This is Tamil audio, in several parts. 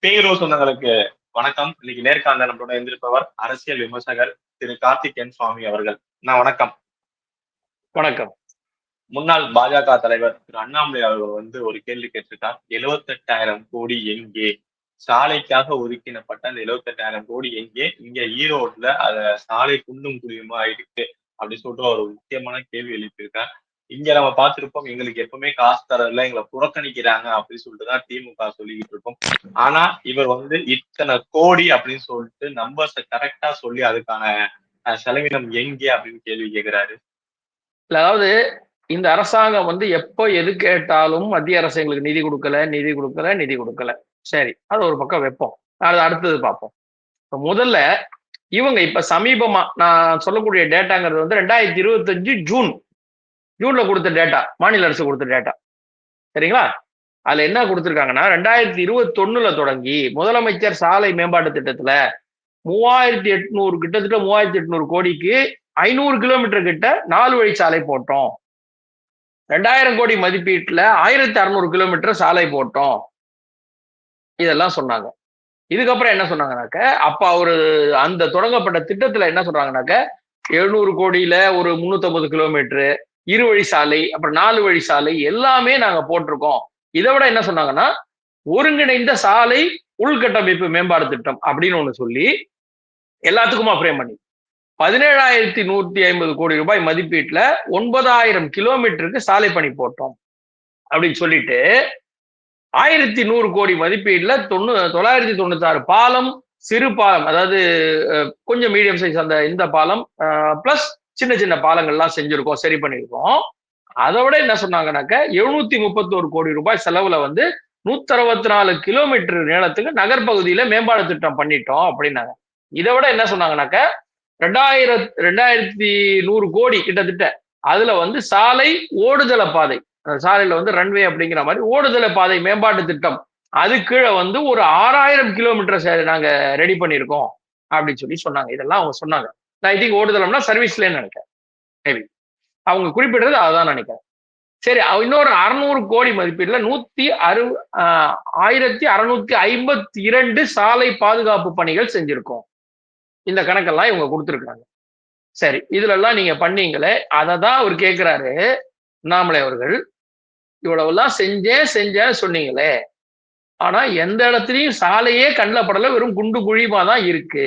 பேரோ சொந்தங்களுக்கு வணக்கம். இன்னைக்கு நேர்காணல நம்மளோட இருந்திருப்பவர் அரசியல் விமர்சகர் திரு கார்த்திக் என் சுவாமி அவர்கள். வணக்கம். வணக்கம். முன்னாள் பாஜக தலைவர் திரு அண்ணாமலை அவர்கள் ஒரு கேள்வி கேட்டிருக்கார். 78,000 கோடி எங்கே? சாலைக்காக ஒதுக்கினப்பட்ட அந்த 78,000 கோடி எங்கே? இங்க ஈரோட்ல அத சாலை குண்டும் குழியுமா இருக்கு அப்படின்னு சொல்லிட்டு ஒரு முக்கியமான கேள்வி எழுப்பியிருக்கார். இங்க நம்ம பார்த்திருப்போம், எங்களுக்கு எப்பவுமே காசு தரல, எங்களை புறக்கணிக்கிறாங்க அப்படின்னு சொல்லிட்டுதான் திமுக சொல்லிக்கிட்டு இருக்கோம். ஆனா இவர் இத்தனை கோடி அப்படின்னு சொல்லிட்டு நம்பர்ஸை கரெக்டா சொல்லி அதுக்கான செலவினம் எங்கே அப்படின்னு கேள்வி கேட்கிறாரு. அதாவது இந்த அரசாங்கம் எப்போ எது கேட்டாலும் மத்திய அரசு எங்களுக்கு நிதி கொடுக்கல. சரி, அது ஒரு பக்கம் வைப்போம். அது அடுத்தது பார்ப்போம். முதல்ல இவங்க இப்ப சமீபமா நான் சொல்லக்கூடிய டேட்டாங்கிறது 2025 ஜூன்ல கொடுத்த டேட்டா, மாநில அரசு கொடுத்த டேட்டா. சரிங்களா? அதுல என்ன கொடுத்திருக்காங்கன்னா 2021 தொடங்கி முதலமைச்சர் சாலை மேம்பாட்டு திட்டத்துல 3800 கிட்டத்தட்ட 3800 கோடிக்கு 500 கிலோமீட்டர் கிட்ட 4 வழி சாலை போட்டோம். 2000 கோடி மதிப்பீட்டுல 1600 கிலோமீட்டர் சாலை போட்டோம். இதெல்லாம் சொன்னாங்க. இதுக்கப்புறம் என்ன சொன்னாங்கன்னாக்க, அப்ப அவரு அந்த தொடங்கப்பட்ட திட்டத்துல என்ன சொல்றாங்கன்னாக்க 700 கோடியில ஒரு 350 கிலோமீட்டர் இருவழி சாலை, அப்புறம் 4 வழி சாலை எல்லாமே நாங்க போட்டிருக்கோம். இதை விட என்ன சொன்னாங்கன்னா, ஒருங்கிணைந்த சாலை உள்கட்டமைப்பு மேம்பாடு திட்டம் அப்படின்னு ஒண்ணு சொல்லி எல்லாத்துக்குமா ஃப்ரேம் பண்ணி 17,150 கோடி ரூபாய் மதிப்பீட்டுல 9,000 கிலோமீட்டருக்கு சாலை பணி போட்டோம் அப்படின்னு சொல்லிட்டு 1,100 கோடி மதிப்பீடுல 996 பாலம், சிறு பாலம், அதாவது கொஞ்சம் மீடியம் சைஸ் அந்த இந்த பாலம் பிளஸ் சின்ன சின்ன பாலங்கள்லாம் செஞ்சிருக்கோம், சரி பண்ணியிருக்கோம். அதை விட என்ன சொன்னாங்கன்னாக்க 731 கோடி ரூபாய் செலவுல 164 கிலோமீட்டர் நீளத்துக்கு நகர்பகுதியில மேம்பாடு திட்டம் பண்ணிட்டோம் அப்படின்னாங்க. இதை விட என்ன சொன்னாங்கன்னாக்க 2,100 கோடி கிட்டத்தட்ட அதுல சாலை ஓடுதள பாதை, சாலையில ரன்வே அப்படிங்கிற மாதிரி ஓடுதள பாதை மேம்பாட்டு திட்டம், அது கீழே ஒரு 6,000 கிலோமீட்டர் நாங்க ரெடி பண்ணியிருக்கோம் அப்படின்னு சொல்லி சொன்னாங்க. இதெல்லாம் அவங்க சொன்னாங்க. ஐ திங்க் ஓடுதளம்னா சர்வீஸ்லன்னு நினைக்கிறேன், மேபி அவங்க குறிப்பிடுறது அதான் நினைக்கிறேன். சரி, இன்னொரு 600 கோடி மதிப்பீடுல 1,652 சாலை பாதுகாப்பு பணிகள் செஞ்சிருக்கோம். இந்த கணக்கெல்லாம் இவங்க கொடுத்துருக்காங்க. சரி, இதுல எல்லாம் நீங்க பண்ணீங்களே, அதை தான் அவர் கேட்கிறாரு அண்ணாமலை அவர்கள். இவ்வளவு எல்லாம் செஞ்சேன்னு சொன்னீங்களே, ஆனா எந்த இடத்துலயும் சாலையே கண்ணில் படல, வெறும் குண்டு குழியுமா தான் இருக்கு.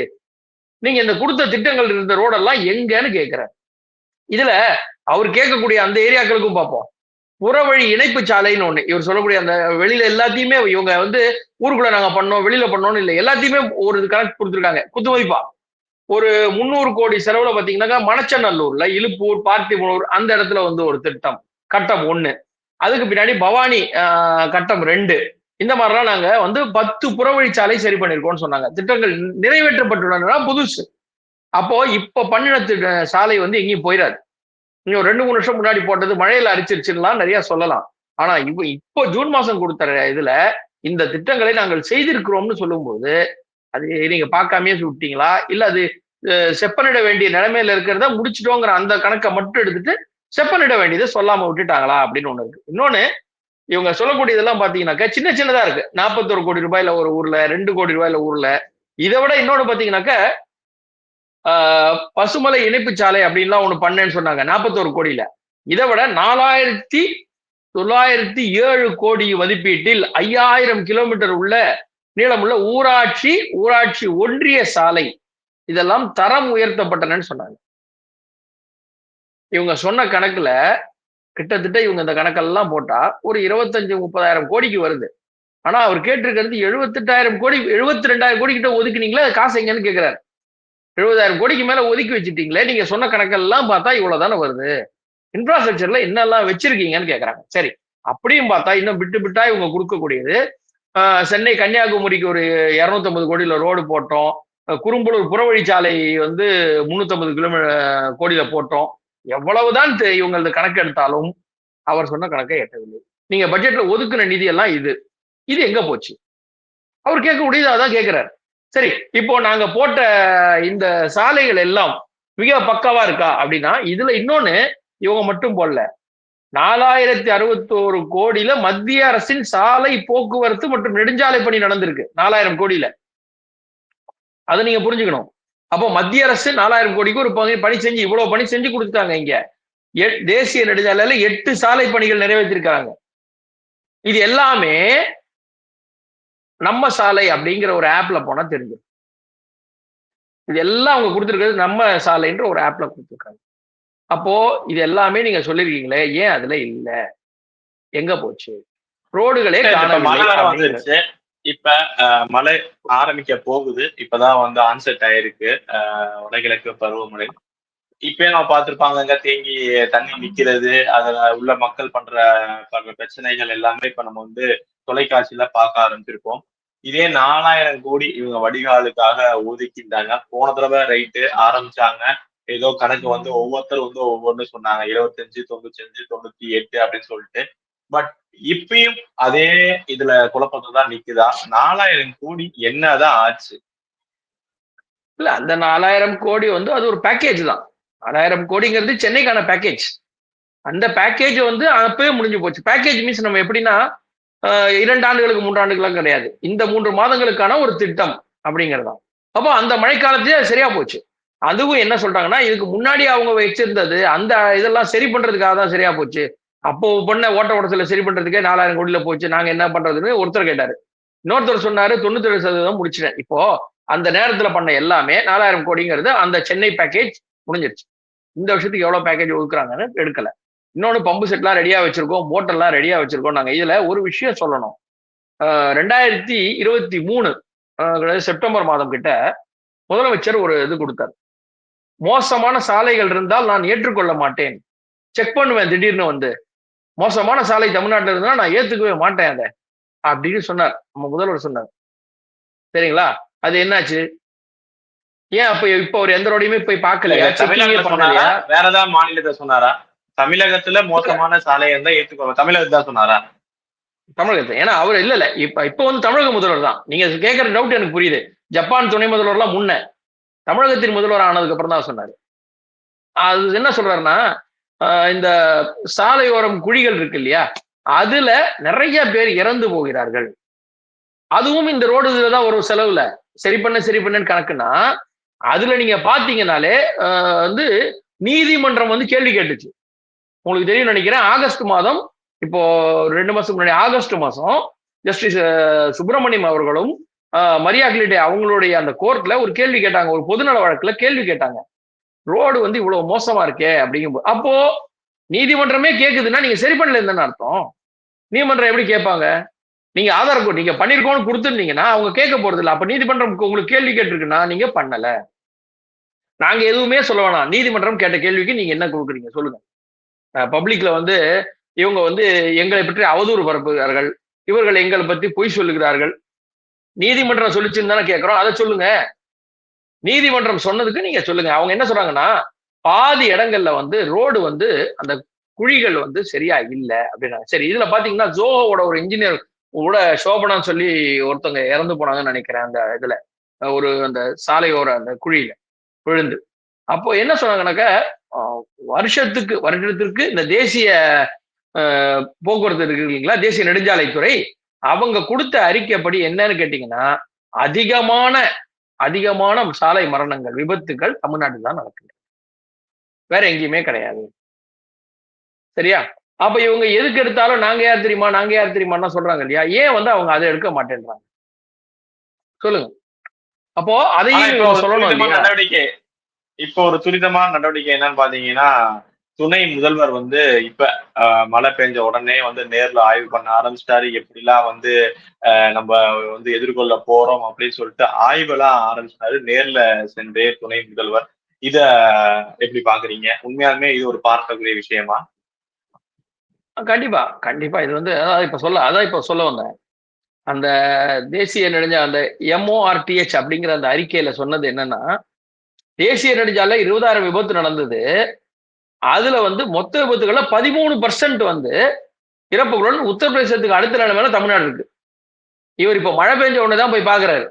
நீங்க இந்த கொடுத்த திட்டங்கள் இருந்த ரோடெல்லாம் எங்கன்னு கேட்கிறார். இதுல அவர் கேட்கக்கூடிய அந்த ஏரியாக்களுக்கும் பார்ப்போம். புறவழி இணைப்பு சாலைன்னு ஒண்ணு இவர் சொல்லக்கூடிய அந்த வெளியில எல்லாத்தையுமே இவங்க ஊருக்குள்ள நாங்க பண்ணோம், வெளியில பண்ணோம்னு இல்லை, எல்லாத்தையுமே ஒரு கணக்கு கொடுத்துருக்காங்க குத்துமதிப்பா. ஒரு 300 கோடி செலவுல பாத்தீங்கன்னா மணச்சநல்லூர்ல, இலுப்பூர், பார்த்திபனூர் அந்த இடத்துல ஒரு திட்டம், கட்டம் 1. அதுக்கு பின்னாடி பவானி கட்டம் 2. இந்த மாதிரிலாம் நாங்க 10 புறவழிச்சாலை சரி பண்ணிருக்கோம்னு சொன்னாங்க. திட்டங்கள் நிறைவேற்றப்பட்டுள்ளன புதுசு. அப்போ இப்ப பண்ணின சாலை எங்கேயும் போயிடாது. நீங்க ஒரு 2-3 வருஷம் முன்னாடி போட்டது மழையில அரிச்சிருச்சுலாம் நிறைய சொல்லலாம். ஆனா இப்போ ஜூன் மாசம் கொடுத்த இதுல இந்த திட்டங்களை நாங்கள் செய்திருக்கிறோம்னு சொல்லும்போது, அது நீங்க பார்க்காமே விட்டீங்களா, இல்ல அது செப்பனிட வேண்டிய நிலைமையில இருக்கிறத முடிச்சிட்டோங்கிற அந்த கணக்கை மட்டும் எடுத்துட்டு செப்பனிட வேண்டியதை சொல்லாம விட்டுட்டாங்களா அப்படின்னு ஒண்ணு இருக்கு. இன்னொன்னு, இவங்க சொல்லக்கூடியதெல்லாம் பாத்தீங்கன்னாக்கா சின்ன சின்னதா இருக்கு. 41 கோடி ரூபாயில ஒரு ஊர்ல, 2 கோடி ரூபாயில ஊர்ல. இதை விட இன்னொன்னு பாத்தீங்கன்னாக்க பசுமலை இணைப்பு சாலை அப்படின்லாம் ஒண்ணு பண்ணேன்னு சொன்னாங்க 41 கோடியில. இதை விட 4,907 கோடி மதிப்பீட்டில் 5,000 கிலோமீட்டர் உள்ள நீளமுள்ள ஊராட்சி ஒன்றிய சாலை இதெல்லாம் தரம் உயர்த்தப்பட்டனன்னு சொன்னாங்க. இவங்க சொன்ன கணக்குல கிட்டத்தட்ட இவங்க இந்த கணக்கெல்லாம் போட்டா ஒரு 25-30,000 கோடிக்கு வருது. ஆனா அவர் கேட்டிருக்கிறது 78,000 கோடி, 72,000 கோடி கிட்ட ஒதுக்குனீங்களா, காசு எங்கன்னு கேட்கிறாரு. 70,000 கோடிக்கு மேல ஒதுக்கி வச்சுட்டீங்களே, நீங்க சொன்ன கணக்கெல்லாம் பார்த்தா இவ்வளவுதானே வருது, இன்ஃப்ராஸ்ட்ரக்சர்ல என்னெல்லாம் வச்சிருக்கீங்கன்னு கேட்கறாங்க. சரி, அப்படியும் பார்த்தா இன்னும் விட்டு விட்டா இவங்க கொடுக்கக்கூடியது, சென்னை கன்னியாகுமரிக்கு ஒரு 250 கோடியில ரோடு போட்டோம், குறும்பலூர் புறவழிச்சாலை 350 கோடியில போட்டோம். எவ்வளவுதான் இவங்களது கணக்கு எடுத்தாலும் அவர் சொன்ன கணக்கை எட்டவில்லை. நீங்க பட்ஜெட்ல ஒதுக்குன நிதி எல்லாம் இது எங்க போச்சு? அவர் கேட்கக்கூடியது அதான் கேட்கிறார். சரி, இப்போ நாங்க போட்ட இந்த சாலைகள் எல்லாம் மிக பக்காவா இருக்கா அப்படின்னா, இதுல இன்னொன்னு இவங்க மட்டும் போடல, 4061 கோடியில மத்திய அரசின் சாலை போக்குவரத்து மற்றும் நெடுஞ்சாலை பணி நடந்திருக்கு 4000 கோடியில. அதை நீங்க புரிஞ்சுக்கணும். அப்போ மத்திய அரசு 4000 கோடிக்கு ஒரு பணி செஞ்சு இவ்வளவு பணி செஞ்சு கொடுத்துட்டாங்க. இங்க தேசிய நெடுஞ்சாலையில 8 சாலை பணிகள் நிறைவேற்றிருக்காங்க. இது எல்லாமே நம்ம சாலை அப்படிங்கிற ஒரு ஆப்ல போனா தெரிஞ்சு. இது எல்லாம் அவங்க கொடுத்துருக்கிறது நம்ம சாலைன்ற ஒரு ஆப்ல கொடுத்துருக்காங்க. அப்போ இது எல்லாமே நீங்க சொல்லிருக்கீங்களே, ஏன் அதுல இல்ல? எங்க போச்சு? ரோடுகளே வந்துருச்சு. இப்ப மழை ஆரம்பிக்க போகுது. இப்பதான் வந்து ஆன்செட் ஆயிருக்கு வடகிழக்கு பருவமழை. இப்பயே நம்ம பார்த்திருப்பாங்க, தேங்கி தண்ணி நிக்கிறது, அதுல உள்ள மக்கள் பண்ற பிரச்சனைகள் எல்லாமே இப்ப நம்ம வந்து தொலைக்காட்சியில பார்க்க ஆரம்பிச்சிருக்கோம். இதே 4000 கோடி இவங்க வடிகாலுக்காக ஒதுக்கிட்டாங்க. போன தடவை ரைட்டு ஆரம்பிச்சாங்க. ஏதோ கணக்கு வந்து ஒவ்வொருத்தர் வந்து ஒவ்வொன்னு சொன்னாங்க. 25, 95, 98 அப்படின்னு சொல்லிட்டு. பட் இப்பயும் அதே இதுல குழப்பத்தை தான் நிக்குதா? 4000 கோடி என்னதான் ஆச்சு? இல்ல, அந்த 4000 கோடி வந்து அது ஒரு பேக்கேஜ் தான். 4000 கோடிங்கிறது சென்னைக்கான பேக்கேஜ். அந்த பேக்கேஜ் வந்து அப்பவே முடிஞ்சு போச்சு. பேக்கேஜ் மீன்ஸ் நம்ம எப்படின்னா 2 ஆண்டுகளுக்கு 3 ஆண்டுகளும் கிடையாது. இந்த 3 மாதங்களுக்கான ஒரு திட்டம் அப்படிங்கிறது தான். அப்போ அந்த மழைக்காலத்திலே சரியா போச்சு. அதுவும் என்ன சொல்றாங்கன்னா, இதுக்கு முன்னாடி அவங்க வச்சிருந்தது அந்த இதெல்லாம் சரி பண்றதுக்காக தான் சரியா போச்சு. அப்போ பண்ண ஓட்ட ஓட்டத்துல சரி பண்றதுக்கே 4000 கோடியில போச்சு. நாங்க என்ன பண்றதுன்னு ஒருத்தர் கேட்டாரு. இன்னொருத்தர் சொன்னாரு 97% முடிச்சிட்டேன். இப்போ அந்த நேரத்துல பண்ண எல்லாமே 4000 கோடிங்கிறது அந்த சென்னை பேக்கேஜ் முடிஞ்சிருச்சு. இந்த வருஷத்துக்கு எவ்வளவு பேக்கேஜ் ஒதுக்குறாங்கன்னு எடுக்கல. இன்னொன்னு பம்பு செட்லாம் ரெடியா வச்சிருக்கோம், மோட்டர்லாம் ரெடியா வச்சிருக்கோம். நாங்க இதுல ஒரு விஷயம் சொல்லணும். 2023 செப்டம்பர் மாதம் கிட்ட முதலமைச்சர் ஒரு இது கொடுத்தார். மோசமான சாலைகள் இருந்தால் நான் ஏற்றுக்கொள்ள மாட்டேன். செக் பண்ணுவேன் திடீர்னு வந்து. மோசமான சாலை தமிழ்நாட்டில் இருந்தா நான் ஏத்துக்கவே மாட்டேன் அதை அப்படின்னு சொன்னார். நம்ம முதல்வர் சொன்னார். சரிங்களா? அது என்னாச்சு? ஏன் அப்ப இப்ப ஒரு எந்த ரோடையுமே போய் பார்க்கலையா? வேற ஏதாவது மாநிலத்தை சொன்னாரா? தமிழகத்துல மோசமான சாலை இருந்தா ஏத்துக்கோங்க, தமிழகத்தை தான் சொன்னாரா? தமிழகத்தை. ஏன்னா அவர் இல்ல இப்ப வந்து தமிழக முதல்வர் தான். நீங்க கேட்கற டவுட் எனக்கு புரியுது. ஜப்பான் துணை முதல்வர்லாம் முன்ன, தமிழகத்தின் முதல்வர் ஆனதுக்கு அப்புறம் தான் சொன்னாரு. அது என்ன சொல்றாருன்னா, இந்த சாலையோரம் குழிகள் இருக்கு இல்லையா, அதுல நிறைய பேர் இறந்து போகிறார்கள். அதுவும் இந்த ரோடு இதுலதான் ஒரு செலவுல சரி பண்ணு கணக்குன்னா, அதுல நீங்க பாத்தீங்கன்னாலே வந்து நீதிமன்றம் வந்து கேள்வி கேட்டுச்சு. உங்களுக்கு தெரியும் நினைக்கிறேன், ஆகஸ்ட் மாதம், இப்போ 2 மாசத்துக்கு முன்னாடி ஆகஸ்ட் மாசம் ஜஸ்டிஸ் சுப்பிரமணியம் அவர்களும் மரியா கிலிட்டே அவங்களுடைய அந்த கோர்ட்ல ஒரு கேள்வி கேட்டாங்க. ஒரு பொதுநல வழக்குல கேள்வி கேட்டாங்க. ரோடு வந்து இவ்வளவு மோசமா இருக்கே அப்படிங்கும்போது, அப்போ நீதிமன்றமே கேக்குதுன்னா நீங்க சரி பண்ணல இருந்தானே அர்த்தம். நீதிமன்றம் எப்படி கேட்பாங்க? நீங்க ஆதார் கோட் நீங்க பண்ணிருக்கோம்னு கொடுத்துருந்தீங்கன்னா அவங்க கேட்க போறது இல்லை. அப்ப நீதிமன்றம் உங்களுக்கு கேள்வி கேட்டிருக்குன்னா நீங்க பண்ணல. நாங்க எதுவுமே சொல்ல வேணாம். நீதிமன்றம் கேட்ட கேள்விக்கு நீங்க என்ன கொடுக்குறீங்க சொல்லுங்க. பப்ளிக்ல வந்து இவங்க வந்து எங்களை பற்றி அவதூறு பரப்புகிறார்கள், இவர்கள் எங்களை பற்றி பொய் சொல்லுகிறார்கள். நீதிமன்றம் சொல்லிச்சுன்னு தானே கேட்கிறோம், அதை சொல்லுங்க. நீதிமன்றம் சொன்னதுக்கு நீங்க சொல்லுங்க. அவங்க என்ன சொல்றாங்கன்னா, பாதி இடங்கள்ல வந்து ரோடு வந்து அந்த குழிகள் வந்து சரியா இல்ல அப்படின்னா. சரி, இதுல பாத்தீங்கன்னா ஜோவோட ஒரு இன்ஜினியர் கூட சோபனான்னு சொல்லி ஒருத்தவங்க இறந்து போனாங்கன்னு நினைக்கிறேன். அந்த இதுல ஒரு அந்த சாலையோர அந்த குழியில விழுந்து. அப்போ என்ன சொன்னாங்கன்னாக்க, வருஷத்திற்கு இந்த தேசிய போக்குவரத்து இருக்கு இல்லைங்களா, தேசிய நெடுஞ்சாலைத்துறை, அவங்க கொடுத்த அறிக்கைப்படி என்னன்னு கேட்டீங்கன்னா, அதிகமான சாலை மரணங்கள், விபத்துகள் தமிழ்நாட்டில் தான் நடக்குது, வேற எங்கேயுமே கிடையாது. சரியா? அப்ப இவங்க எதுக்கு எடுத்தாலும் நாங்க யார் தெரியுமா சொல்றாங்க இல்லையா? ஏன் வந்து அவங்க அதை எடுக்க மாட்டேன்றாங்க சொல்லுங்க. அப்போ அதையும் சொல்லணும் இல்லையா? இப்போ ஒரு துரிதமான நடவடிக்கை என்னன்னு பாத்தீங்கன்னா, துணை முதல்வர் வந்து இப்ப மழை பெஞ்ச உடனே வந்து நேர்ல ஆய்வு பண்ண ஆரம்பிச்சிட்டாரு. எப்படிலாம் வந்து நம்ம வந்து எதிர்கொள்ள போறோம் அப்படின்னு சொல்லிட்டு ஆய்வெல்லாம் ஆரம்பிச்சிட்டாரு நேர்ல சென்றே துணை முதல்வர். இத எப்படி பாக்குறீங்க? உண்மையாலுமே இது ஒரு பார்க்கக்கூடிய விஷயமா? கண்டிப்பா இது வந்து இப்ப சொல்ல வந்தேன். அந்த தேசிய அந்த MORTH அப்படிங்கிற அந்த அறிக்கையில சொன்னது என்னன்னா, தேசிய நெடுஞ்சாலை 20,000 விபத்து நடந்தது. அதுல வந்து மொத்த விபத்துகள்ல 13% வந்து இறப்புகளுடன் உத்தரப்பிரதேசத்துக்கு அடுத்த நிலைமையில தமிழ்நாடு இருக்கு. இவர் இப்ப மழை பெஞ்ச உடனே தான் போய் பாக்குறாரு.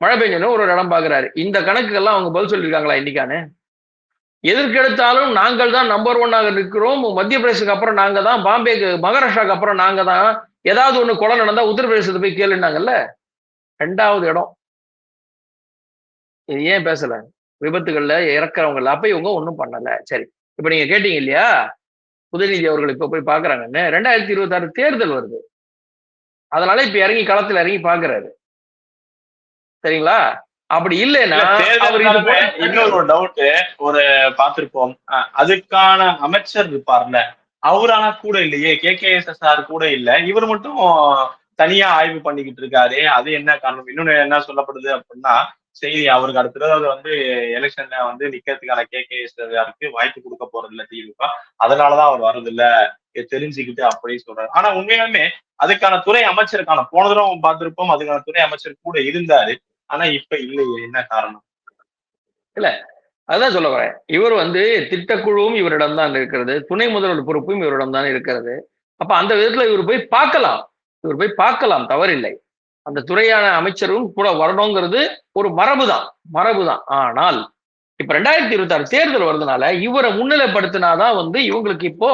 மழை பெஞ்ச உடனே ஒரு இடம் பாக்குறாரு. இந்த கணக்குகள்லாம் அவங்க பதில் சொல்லியிருக்காங்களா இன்னைக்கானு? எதற்கெடுத்தாலும் நாங்கள் தான் நம்பர் 1 இருக்கிறோம். மத்திய பிரதேசத்துக்கு அப்புறம் நாங்க தான், பாம்பேக்கு மகாராஷ்டிராக்கு அப்புறம் நாங்க தான். ஏதாவது ஒண்ணு கொலை நடந்தா உத்தரப்பிரதேசத்தை போய் கேளுனாங்கல்ல. 2வது இடம். இது ஏன் பேசல? விபத்துகள்ல இறக்குறவங்க அப்ப இவங்க ஒண்ணும் பண்ணல. சரி. இப்ப நீங்க கேட்டீங்க இல்லையா? உதயநிதி அவர்கள் இப்ப போய் பார்க்குறாங்கன்னு. 2026 தேர்தல் வருது. அதனால இப்ப இறங்கி களத்துல இறங்கி பார்க்கிறாரு. சரிங்களா? அப்படி இல்லைன்னா அவர் இது போல இன்னொரு டவுட் ஒரு பார்த்திருப்போம். அதுக்கான அமைச்சர் இருப்பார்ல, அவர் ஆனா கூட இல்லையே, KKSSR கூட இல்ல. இவர் மட்டும் தனியா ஆய்வு பண்ணிக்கிட்டு இருக்காரு. அது என்ன காரணம்? இன்னொன்னு என்ன சொல்லப்படுது அப்படின்னா, சரி அவருக்கு அடுத்த தடவை வந்து எலெக்ஷன்ல வந்து நிக்கிறதுக்கான KKSSRக்கு வாய்ப்பு கொடுக்க போறது இல்ல திமுக. அதனாலதான் அவர் வர்றதில்ல தெரிஞ்சுக்கிட்டு அப்படின்னு சொல்றாரு. ஆனா உண்மையாலுமே அதுக்கான துறை அமைச்சருக்கான போன தடவை பார்த்திருப்போம், அதுக்கான துறை அமைச்சர் கூட இருந்தாரு. ஆனா இப்ப இல்லையே, என்ன காரணம்? இல்ல அதான் சொல்ல வரேன். இவர் வந்து திட்டக்குழுவும் இவரிடம் தான் இருக்கிறது. துணை முதல்வர் பொறுப்பும் இவரிடம் தான் இருக்கிறது. அப்ப அந்த விதத்துல இவர் போய் பார்க்கலாம். இவர் போய் பார்க்கலாம், தவறில்லை. அந்த துறையான அமைச்சரும் கூட வரணுங்கிறது ஒரு மரபுதான். மரபுதான். ஆனால் இப்ப 2026 தேர்தல் வருதுனால இவரை முன்னிலைப்படுத்தினாதான் வந்து இவங்களுக்கு இப்போ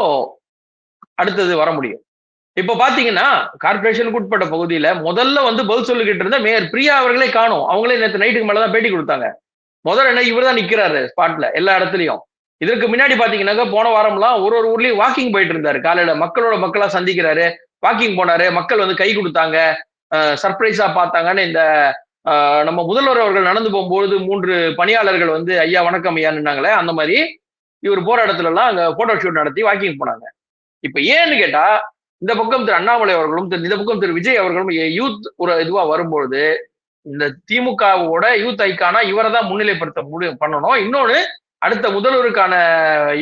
அடுத்தது வர முடியும். இப்ப பாத்தீங்கன்னா கார்பரேஷனுக்கு உட்பட்ட பகுதியில முதல்ல வந்து பதில் சொல்லிக்கிட்டு இருந்த மேயர் பிரியா அவர்களே காணும். அவங்களே நேற்று நைட்டுக்கு மேலதான் பேட்டி கொடுத்தாங்க. முதல்ல என்ன இவர் தான் நிக்கிறாரு ஸ்பாட்ல எல்லா இடத்துலயும். இதற்கு முன்னாடி பாத்தீங்கன்னாக்கா போன வாரம்லாம் ஒரு ஒரு ஊர்லயும் வாக்கிங் போயிட்டு இருந்தாரு. காலையில மக்களோட மக்களா சந்திக்கிறாரு, வாக்கிங் போனாரு, மக்கள் வந்து கை கொடுத்தாங்க, சர்ப்ரைஸா பார்த்தாங்கன்னு இந்த நம்ம முதல்வர் அவர்கள் நடந்து போகும்போது 3 பணியாளர்கள் வந்து ஐயா வணக்கம் ஐயான்னாங்களே, அந்த மாதிரி இவர் போற இடத்துல எல்லாம் அங்க போட்டோ ஷூட் நடத்தி வாக்கிங் போனாங்க. இப்ப ஏன்னு கேட்டா இந்த பக்கம் திரு அண்ணாமலை அவர்களும் இந்த பக்கம் திரு விஜய் அவர்களும் யூத் ஒரு இதுவா வரும்பொழுது இந்த திமுகவோட யூத் ஐக்கானா இவரை தான் முன்னிலைப்படுத்த பண்ணணும். இன்னொன்னு அடுத்த முதல்வருக்கான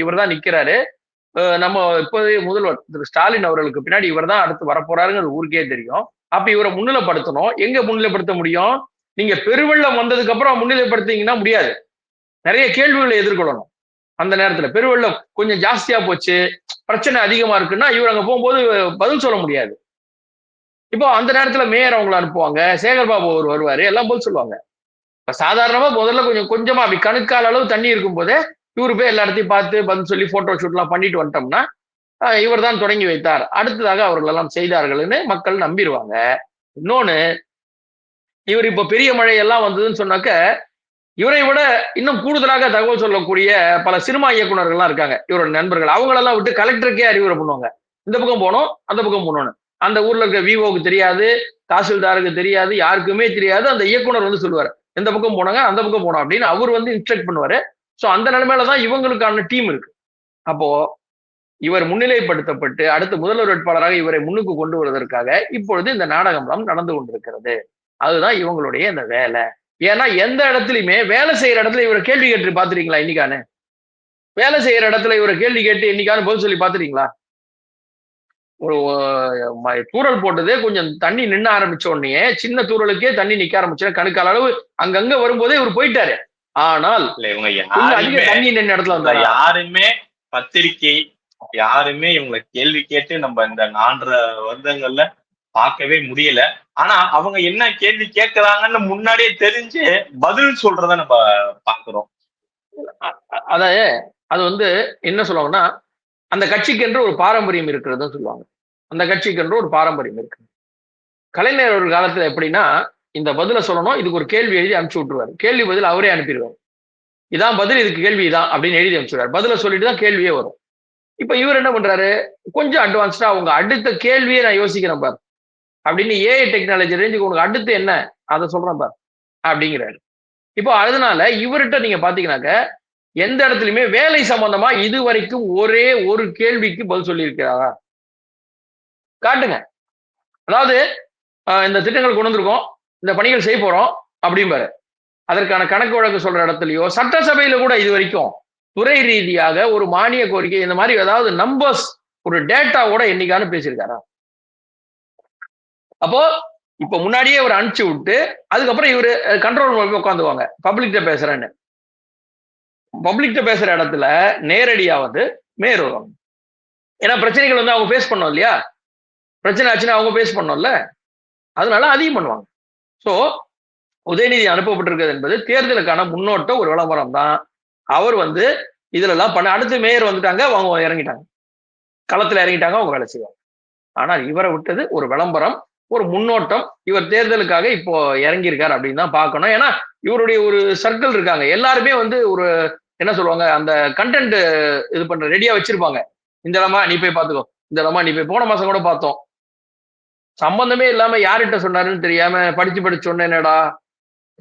இவர் தான் நிக்கிறாரு. நம்ம இப்போதைய முதல்வர் திரு ஸ்டாலின் அவர்களுக்கு பின்னாடி இவர் தான் அடுத்து வரப்போறாருங்கிறது ஊருக்கே தெரியும். அப்ப இவரை முன்னிலைப்படுத்தணும். எங்க முன்னிலைப்படுத்த முடியும்? நீங்க பெருவெள்ளம் வந்ததுக்கு அப்புறம் முன்னிலைப்படுத்தீங்கன்னா முடியாது. நிறைய கேள்விகளை எதிர்கொள்ளணும். அந்த நேரத்துல பெருவெள்ளம் கொஞ்சம் ஜாஸ்தியா போச்சு, பிரச்சனை அதிகமா இருக்குன்னா இவர் அங்க போகும்போது பதில் சொல்ல முடியாது. இப்போ அந்த நேரத்துல மேயர் அவங்களை அனுப்புவாங்க, சேகர் பாபு அவர் வருவாரு, எல்லாம் பதில் சொல்லுவாங்க. இப்ப சாதாரணமா முதல்ல கொஞ்சமா அப்படி கணுக்கால் அளவு தண்ணி இருக்கும் போதே இவரு போய் எல்லா இடத்தையும் பார்த்து பதில் சொல்லி போட்டோ ஷூட் எல்லாம் பண்ணிட்டு வந்துட்டோம்னா இவர் தான் தொடங்கி வைத்தார், அடுத்ததாக அவர்கள் எல்லாம் செய்தார்கள்னு மக்கள் நம்பிடுவாங்க. இன்னொன்னு இவர் இப்ப பெரிய மழை எல்லாம் வந்ததுன்னு சொன்னாக்க இவரை விட இன்னும் கூடுதலாக தகவல் சொல்லக்கூடிய பல சினிமா இயக்குநர்கள்லாம் இருக்காங்க, இவரோட நண்பர்கள். அவங்களெல்லாம் விட்டு கலெக்டருக்கே அறிவுரை பண்ணுவாங்க. இந்த பக்கம் போனோம், அந்த பக்கம் போனோம்னு. அந்த ஊர்ல இருக்க விவோக்கு தெரியாது, தாசில்தாருக்கு தெரியாது, யாருக்குமே தெரியாது. அந்த இயக்குனர் வந்து சொல்லுவார், எந்த பக்கம் போனாங்க, அந்த பக்கம் போனோம் அப்படின்னு அவர் வந்து இன்ஸ்ட்ரக்ட் பண்ணுவாரு. ஸோ அந்த நிலைமையில தான் இவங்களுக்கான டீம் இருக்கு. அப்போ இவர் முன்னிலைப்படுத்தப்பட்டு அடுத்த முதல்வர் வேட்பாளராக இவரை முன்னுக்கு கொண்டு வருவதற்காக இப்பொழுது இந்த நாடகம்லாம் நடந்து கொண்டிருக்கிறது. அதுதான் இவங்களுடைய இந்த வேலை. ஏன்னா எந்த இடத்துலயுமே வேலை செய்யற இடத்துல இவரை கேள்வி கேட்டு பாத்துறீங்களா? இன்னைக்கானு வேலை செய்யற இடத்துல இவரை கேள்வி கேட்டு இன்னைக்கானு பதில் சொல்லி பாத்துறீங்களா? ஒரு தூரல் போட்டதே கொஞ்சம் தண்ணி நின்ன ஆரம்பிச்ச உடனே சின்ன தூரலுக்கே தண்ணி நிக்க ஆரம்பிச்சு கணுக்கால் அளவு அங்கங்க வரும்போதே இவர் போயிட்டாரு. ஆனால் அதிக தண்ணி நின்ன இடத்துல வந்தாரு. யாருமே பத்திரிகை யாருமே இவங்களை கேள்வி கேட்டு நம்ம இந்த 4.5 வருடங்கள்ல பார்க்கவே முடியல. ஆனா அவங்க என்ன கேள்வி கேட்கிறாங்கன்னு முன்னாடியே தெரிஞ்சு பதில் சொல்றத நம்ம பாக்குறோம். அது வந்து என்ன சொல்லுவாங்கன்னா அந்த கட்சிக்கு என்று ஒரு பாரம்பரியம் இருக்கிறதுன்னு சொல்லுவாங்க. அந்த கட்சிக்கு என்று ஒரு பாரம்பரியம் இருக்கு. கலைஞர் ஒரு காலத்துல எப்படின்னா இந்த பதில சொல்லணும், இதுக்கு ஒரு கேள்வி எழுதி அனுப்பிச்சு விட்டுருவாரு. கேள்வி பதில் அவரே அனுப்பிடுவார். இதான் பதில், இதுக்கு கேள்வி இதான் அப்படின்னு எழுதி அனுப்பிச்சுடுவார். பதில சொல்லிட்டு தான் கேள்வியே வரும். இப்ப இவர் என்ன பண்றாரு, கொஞ்சம் அட்வான்ஸ்டா அவங்க அடுத்த கேள்வியே நான் யோசிக்கிறேன் பார் அப்படின்னு ஏஐ டெக்னாலஜி ரேஞ்சுக்கு உனக்கு அடுத்து என்ன அதை சொல்றேன் பார் அப்படிங்கிறாரு. இப்போ அதனால இவர்கிட்ட நீங்க பாத்தீங்கன்னாக்க எந்த இடத்துலயுமே வேலை சம்பந்தமா இது வரைக்கும் ஒரே ஒரு கேள்விக்கு பதில் சொல்லி இருக்கிறாரா காட்டுங்க. அதாவது இந்த திட்டங்கள் கொண்டு வந்திருக்கோம், இந்த பணிகள் செய்ய போறோம் அப்படிம்பாரு. அதற்கான கணக்கு வழக்கு சொல்ற இடத்துலயோ சட்டசபையில கூட இது வரைக்கும் துறை ரீதியாக ஒரு மானிய கோரிக்கை இந்த மாதிரி ஏதாவது நம்பர்ஸ் ஒரு டேட்டாவோட என்னைக்கானு பேசியிருக்காரா? அப்போ இப்ப முன்னாடியே இவர் அனுப்பிச்சு விட்டு அதுக்கப்புறம் இவரு கண்ட்ரோல் ரூம் உட்காந்துவாங்க, பப்ளிக்ட பேசுறேன்னு. பப்ளிக்ட பேசுற இடத்துல நேரடியா வந்து மேயர் வருவாங்க. ஏன்னா பிரச்சனைகள் வந்து அவங்க பேஸ் பண்ணோம் இல்லையா, பிரச்சனை ஆச்சுன்னா அவங்க பேஸ் பண்ணோம்ல, அதனால அதையும் பண்ணுவாங்க. சோ உதயநிதி அனுப்பப்பட்டிருக்கிறது என்பது தேர்தலுக்கான முன்னோட்ட ஒரு விளம்பரம் தான். அவர் வந்து இதுல எல்லாம் பண்ண அடுத்து மேயர் வந்துட்டாங்க, அவங்க இறங்கிட்டாங்க, களத்துல இறங்கிட்டாங்க, அவங்க வேலை செய்வாங்க. ஆனால் இவரை விட்டது ஒரு விளம்பரம், ஒரு முன்னோட்டம். இவர் தேர்தலுக்காக இப்போ இறங்கியிருக்காரு அப்படின்னு தான் பார்க்கணும். ஏன்னா இவருடைய ஒரு சர்க்கிள் இருக்காங்க, எல்லாருமே வந்து ஒரு என்ன சொல்லுவாங்க, அந்த கண்டென்ட் இது பண்ற ரெடியா வச்சிருப்பாங்க. இந்த இடமா நீ போய் பாத்துக்கோ, இந்த இடமா நீ போய், போன மாசம் கூட பார்த்தோம், சம்பந்தமே இல்லாம யார்கிட்ட சொன்னாருன்னு தெரியாம படிச்சு சொன்னேனடா,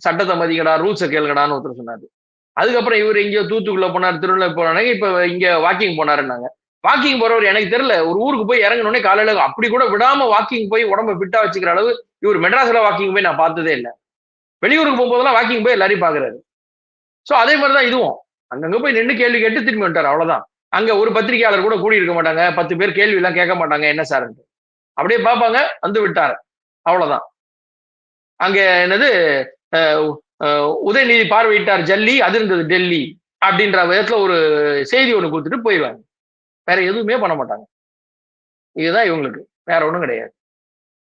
சட்டத்தை மதிக்கடா, ரூல்ஸை கேளுங்கடான்னு ஒருத்தர் சொன்னாரு. அதுக்கப்புறம் இவர் எங்கேயோ தூத்துக்குள்ள போனார், திருநெல்வேலி போனாங்க, இப்ப இங்க வாக்கிங் போனாருன்னாங்க. வாக்கிங் போறவர் எனக்கு தெரியல, ஒரு ஊருக்கு போய் இறங்கினோடனே காலையில அப்படி கூட விடாம வாக்கிங் போய் உடம்ப ஃபிட்டா வச்சுக்கிற அளவு இவர் மெட்ராஸ்ல வாக்கிங் போய் நான் பார்த்ததே இல்லை. வெளியூருக்கு போகும்போதெல்லாம் வாக்கிங் போய் எல்லாரையும் பாக்குறாரு. சோ அதே மாதிரிதான் இதுவும், அங்கங்க போய் நின்று கேள்வி கேட்டு திரும்பி வந்துட்டாரு, அவ்வளவுதான். அங்க ஒரு பத்திரிகையாளர் கூட கூடி இருக்க மாட்டாங்க, 10 பேர் கேள்வி எல்லாம் கேட்க மாட்டாங்க, என்ன சார் அப்படியே பார்ப்பாங்க, வந்து விட்டாரு, அவ்வளவுதான். அங்க என்னது உதயநிதி பார்வையிட்டார் ஜல்லி, அது இருந்தது டெல்லி அப்படின்ற விதத்துல ஒரு செய்தி ஒண்ணு கொடுத்துட்டு போயிடுவாங்க. வேற எதுவுமே பண்ண மாட்டாங்க. இதுதான் இவங்களுக்கு, வேற ஒண்ணும் கிடையாது.